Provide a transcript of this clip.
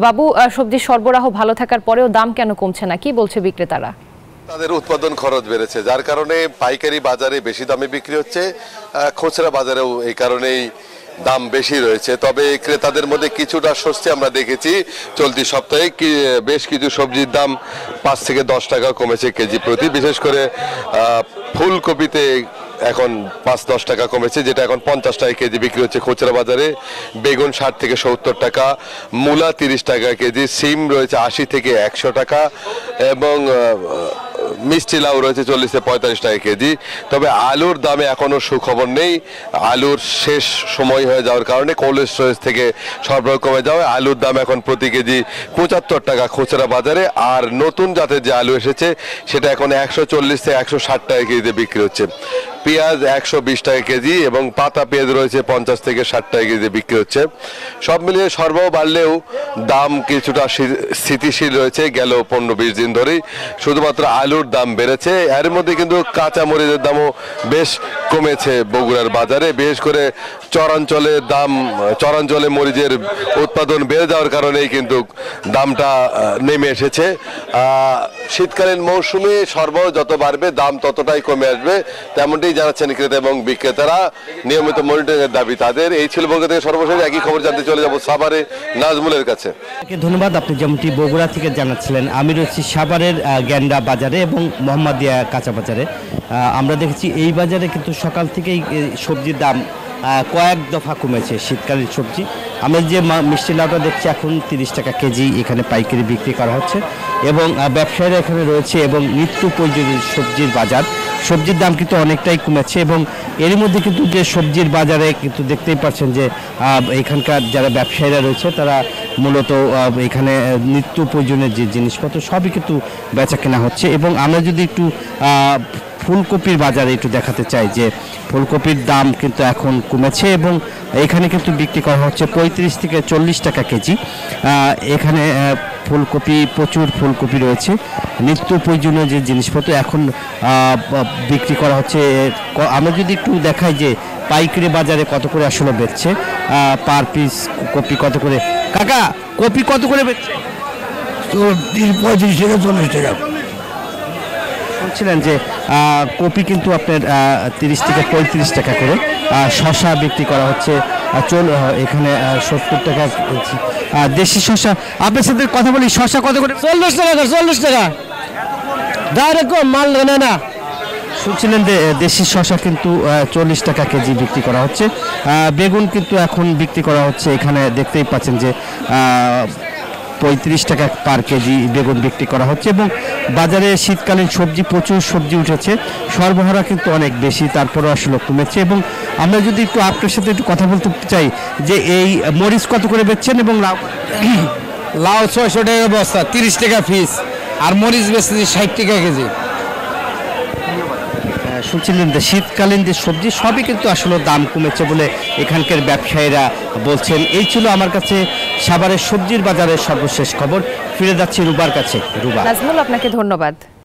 বাবু, সবজির সরবরাহ ভালো থাকার পরেও দাম কেন কমছে না, কি বলছে বিক্রেতারা? তাদের উৎপাদন খরচ বেড়েছে, যার কারণে পাইকারি বাজারে বেশি দামে বিক্রি হচ্ছে, খুচরা বাজারেও এই কারণেই দাম বেশি রয়েছে। তবে ক্রেতাদের মধ্যে কিছুটা স্বস্তি আমরা দেখেছি। চলতি সপ্তাহে বেশ কিছু সবজির দাম 5 থেকে 10 টাকা কমেছে কেজি প্রতি। বিশেষ করে ফুলকপিতে এখন 5-10 টাকা কমেছে, যেটা এখন 50 টাকা কেজি বিক্রি হচ্ছে খুচরা বাজারে। বেগুন 60 থেকে 70 টাকা, মূলা 30 টাকা কেজি, সিম রয়েছে 80 থেকে 100 টাকা এবং মিষ্টি লাউ রয়েছে 40 থেকে 45 টাকা কেজি। তবে আলুর দামে এখনো সুখবর নেই। আলুর শেষ সময় হয়ে যাওয়ার কারণে কোল্ড স্টোরেজ থেকে সরবরাহ কমে যাওয়ায় আলুর দাম এখন প্রতি কেজি 75 টাকা খুচরা বাজারে। আর নতুন জাতের যে আলু এসেছে সেটা এখন 140 থেকে 160 টাকা কেজিতে বিক্রি হচ্ছে। পেঁয়াজ 120 টাকা কেজি এবং পাতা পেঁয়াজ রয়েছে 50 থেকে 60 টাকা কেজিতে বিক্রি হচ্ছে। সব মিলিয়ে সরবরাহ বাড়লেও দাম কিছুটা স্থিতিশীল রয়েছে গেল 15-20 দিন ধরেই। শুধুমাত্র আলুর দাম বেড়েছে, এর মধ্যে কিন্তু কাঁচা মরিচের দামও বেশ কমেছে বগুড়ার বাজারে। বিশেষ করে চরাঞ্চলে মরিচের উৎপাদন বেড়ে যাওয়ার কারণেই কিন্তু দামটা নেমে এসেছে। শীতকালীন মৌসুমে সরবরাহ যত বাড়বে দাম ততটাই কমে আসবে, তেমনটি জানাচ্ছেন ক্রেতা এবং বিক্রেতারা। নিয়মিত মনিটরিং এর দাবি তাদের। এই ছিল বগুড়া থেকে সর্বশেষ। একই খবর জানতে চলে যাব সাভারে নাজমুলের কাছে। ধন্যবাদ। আপনি যেমনটি বগুড়া থেকে জানাচ্ছিলেন, আমি রয়েছি সাভারের গ্যান্ডা বাজারে এবং মোহাম্মদিয়া কাঁচা বাজারে। আমরা দেখেছি এই বাজারে কিন্তু সকাল থেকেই সবজির দাম কয়েক দফা কমেছে। শীতকালীন সবজি আমরা যে মিষ্টি লাউটা দেখছি এখন 30 টাকা কেজি এখানে পাইকারি বিক্রি করা হচ্ছে এবং ব্যবসায়ীরা এখানে রয়েছে এবং নিত্য প্রয়োজনীয় সবজির বাজার, সবজির দাম কিন্তু অনেকটাই কমেছে। এবং এর মধ্যে কিন্তু যে সবজির বাজারে কিন্তু দেখতেই পাচ্ছেন যে এখানকার যারা ব্যবসায়ীরা রয়েছে তারা মূলত এখানে নিত্য প্রয়োজনীয় যে জিনিসপত্র সবই কিন্তু বেচা কেনা হচ্ছে। এবং আমরা যদি একটু ফুলকপির বাজারে একটু দেখাতে চাই যে ফুলকপির দাম কিন্তু এখন কমেছে এবং এখানে কিন্তু বিক্রি করা হচ্ছে 35 থেকে 40 টাকা কেজি। এখানে ফুলকপি, প্রচুর ফুলকপি রয়েছে, নিত্য প্রয়োজনীয় যে জিনিসপত্র এখন বিক্রি করা হচ্ছে। আমরা যদি একটু দেখাই যে পাইকারি বাজারে কত করে আসলে বেচছে, পার পিস কপি কত করে, কাকা কপি কত করে বেচছে? 35 থেকে 40 টাকা। শুনছিলেন যে কপি কিন্তু আপনার 30 থেকে 35 টাকা করে। শশা বিক্রি করা হচ্ছে এখানে 70 টাকা। দেশি শশা, আপনার সাথে কথা বলি, শশা কত করে? 40 টাকা। 40 টাকা ডাইরেক্ট মাল নেয় না। শুনছিলেন যে দেশি শশা কিন্তু 40 টাকা কেজি বিক্রি করা হচ্ছে। বেগুন কিন্তু এখন বিক্রি করা হচ্ছে, এখানে দেখতেই পাচ্ছেন যে 35 টাকা পার কেজি বেগুন বিক্রি করা হচ্ছে। এবং বাজারে শীতকালীন সবজি, প্রচুর সবজি উঠেছে, সরবরাহ কিন্তু অনেক বেশি, তারপরেও আসলে কমেছে। এবং আমরা যদি একটু আপনার সাথে একটু কথা বলতে চাই যে এই মরিচ কত করে বেচছেন এবং লাউ 600 টাকা বস্তা, 30 টাকা পিস, আর মরিচ বেচতেছি 60 টাকা কেজি। শুনছিলেন যে শীতকালীন যে সবজি সবই কিন্তু আসলে দাম কমেছে বলে এখানকার ব্যবসায়ীরা বলছেন। এই ছিল আমার কাছে সাভারের সবজির বাজারের সর্বশেষ খবর। ফিরে যাচ্ছি রুবার কাছে। রুবা। নাজমুল, আপনাকে ধন্যবাদ।